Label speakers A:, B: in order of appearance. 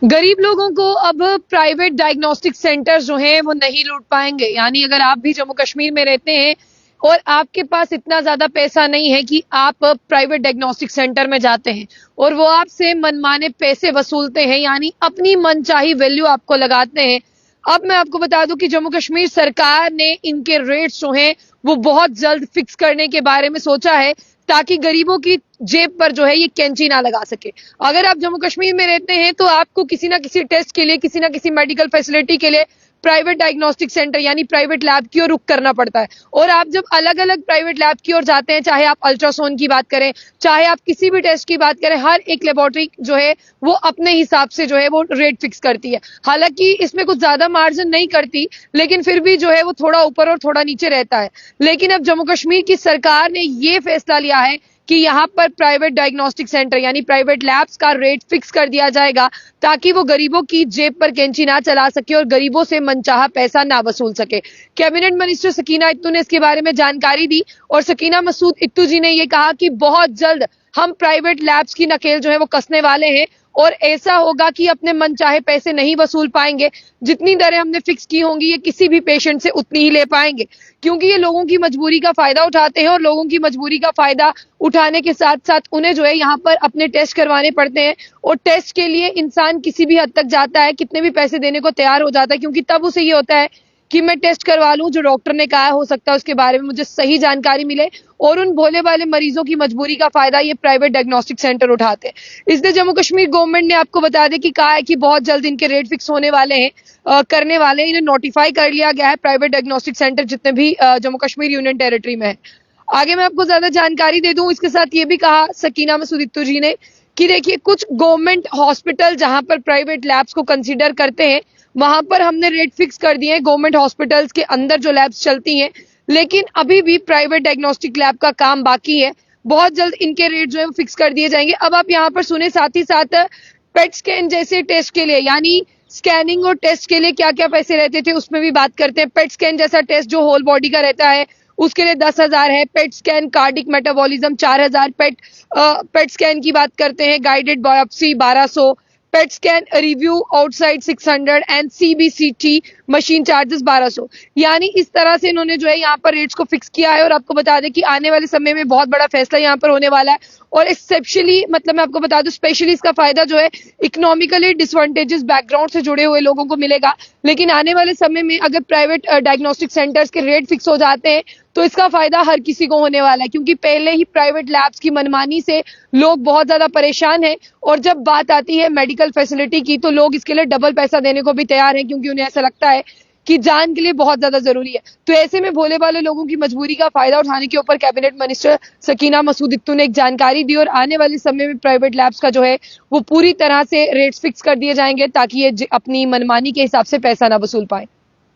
A: गरीब लोगों को अब प्राइवेट डायग्नोस्टिक सेंटर जो हैं वो नहीं लूट पाएंगे। यानी अगर आप भी जम्मू कश्मीर में रहते हैं और आपके पास इतना ज्यादा पैसा नहीं है कि आप प्राइवेट डायग्नोस्टिक सेंटर में जाते हैं और वो आपसे मनमाने पैसे वसूलते हैं, यानी अपनी मनचाही वैल्यू आपको लगाते हैं। अब मैं आपको बता दूं कि जम्मू कश्मीर सरकार ने इनके रेट्स जो हैं वो बहुत जल्द फिक्स करने के बारे में सोचा है, ताकि गरीबों की जेब पर जो है ये कैंची ना लगा सके। अगर आप जम्मू कश्मीर में रहते हैं तो आपको किसी ना किसी टेस्ट के लिए, किसी ना किसी मेडिकल फैसिलिटी के लिए प्राइवेट डायग्नोस्टिक सेंटर यानी प्राइवेट लैब की ओर रुख करना पड़ता है। और आप जब अलग अलग प्राइवेट लैब की ओर जाते हैं, चाहे आप अल्ट्रासाउंड की बात करें, चाहे आप किसी भी टेस्ट की बात करें, हर एक लेबोरेटरी जो है वो अपने हिसाब से जो है वो रेट फिक्स करती है। हालांकि इसमें कुछ ज्यादा मार्जिन नहीं करती, लेकिन फिर भी जो है वो थोड़ा ऊपर और थोड़ा नीचे रहता है। लेकिन अब जम्मू कश्मीर की सरकार ने ये फैसला लिया है कि यहाँ पर प्राइवेट डायग्नोस्टिक सेंटर यानी प्राइवेट लैब्स का रेट फिक्स कर दिया जाएगा, ताकि वो गरीबों की जेब पर कैंची ना चला सके और गरीबों से मनचाहा पैसा ना वसूल सके। कैबिनेट मिनिस्टर सकीना इत्तू ने इसके बारे में जानकारी दी और सकीना मसूद इत्तू जी ने ये कहा कि बहुत जल्द हम प्राइवेट लैब्स की नकेल जो है वो कसने वाले हैं और ऐसा होगा कि अपने मन चाहे पैसे नहीं वसूल पाएंगे। जितनी दरें हमने फिक्स की होंगी ये किसी भी पेशेंट से उतनी ही ले पाएंगे, क्योंकि ये लोगों की मजबूरी का फायदा उठाते हैं और लोगों की मजबूरी का फायदा उठाने के साथ साथ उन्हें जो है यहाँ पर अपने टेस्ट करवाने पड़ते हैं। और टेस्ट के लिए इंसान किसी भी हद तक जाता है, कितने भी पैसे देने को तैयार हो जाता है, क्योंकि तब उसे ये होता है कि मैं टेस्ट करवा लूं, जो डॉक्टर ने कहा हो सकता है उसके बारे में मुझे सही जानकारी मिले। और उन भोले वाले मरीजों की मजबूरी का फायदा ये प्राइवेट डायग्नोस्टिक सेंटर उठाते हैं। इसलिए जम्मू कश्मीर गवर्नमेंट ने आपको बता दें कि कहा है कि बहुत जल्द इनके रेट फिक्स होने वाले हैं, करने वाले हैं। इन्हें नोटिफाई कर लिया गया है प्राइवेट डायग्नोस्टिक सेंटर जितने भी जम्मू कश्मीर यूनियन टेरिटरी में है। आगे मैं आपको ज्यादा जानकारी दे दूं, इसके साथ ये भी कहा सकीना मसूद इत्तू जी ने कि देखिए, कुछ गवर्नमेंट हॉस्पिटल जहां पर प्राइवेट लैब्स को कंसीडर करते हैं वहां पर हमने रेट फिक्स कर दिए हैं गवर्नमेंट हॉस्पिटल्स के अंदर जो लैब्स चलती हैं, लेकिन अभी भी प्राइवेट डायग्नोस्टिक लैब का काम बाकी है। बहुत जल्द इनके रेट जो है वो फिक्स कर दिए जाएंगे। अब आप यहाँ पर सुने, साथ ही साथ पेट स्कैन जैसे टेस्ट के लिए यानी स्कैनिंग और टेस्ट के लिए क्या क्या पैसे रहते थे उसमें भी बात करते हैं। पेट स्कैन जैसा टेस्ट जो होल बॉडी का रहता है उसके लिए 10,000 है। PET scan cardiac metabolism 4,000। PET scan की बात करते हैं, guided biopsy 1200। PET scan review outside 600 and CBCT machine charges 1200। यानी इस तरह से इन्होंने जो है यहाँ पर रेट्स को फिक्स किया है। और आपको बता दें कि आने वाले समय में बहुत बड़ा फैसला यहाँ पर होने वाला है और एक्सेप्शनली मतलब मैं आपको बता दूं स्पेशली इसका फायदा जो है इकोनॉमिकली डिसएडवांटेजेस बैकग्राउंड से जुड़े हुए लोगों को मिलेगा। लेकिन आने वाले समय में अगर प्राइवेट डायग्नोस्टिक सेंटर्स के रेट फिक्स हो जाते हैं तो इसका फायदा हर किसी को होने वाला है, क्योंकि पहले ही प्राइवेट लैब्स की मनमानी से लोग बहुत ज्यादा परेशान हैं। और जब बात आती है मेडिकल फैसिलिटी की तो लोग इसके लिए डबल पैसा देने को भी तैयार हैं, क्योंकि उन्हें ऐसा लगता है कि जान के लिए बहुत ज्यादा जरूरी है। तो ऐसे में भोले वाले लोगों की मजबूरी का फायदा उठाने के ऊपर कैबिनेट मिनिस्टर सकीना मसूद इत्तू ने एक जानकारी दी और आने वाले समय में प्राइवेट लैब्स का जो है वो पूरी तरह से रेट्स फिक्स कर दिए जाएंगे, ताकि ये अपनी मनमानी के हिसाब से पैसा ना वसूल पाए।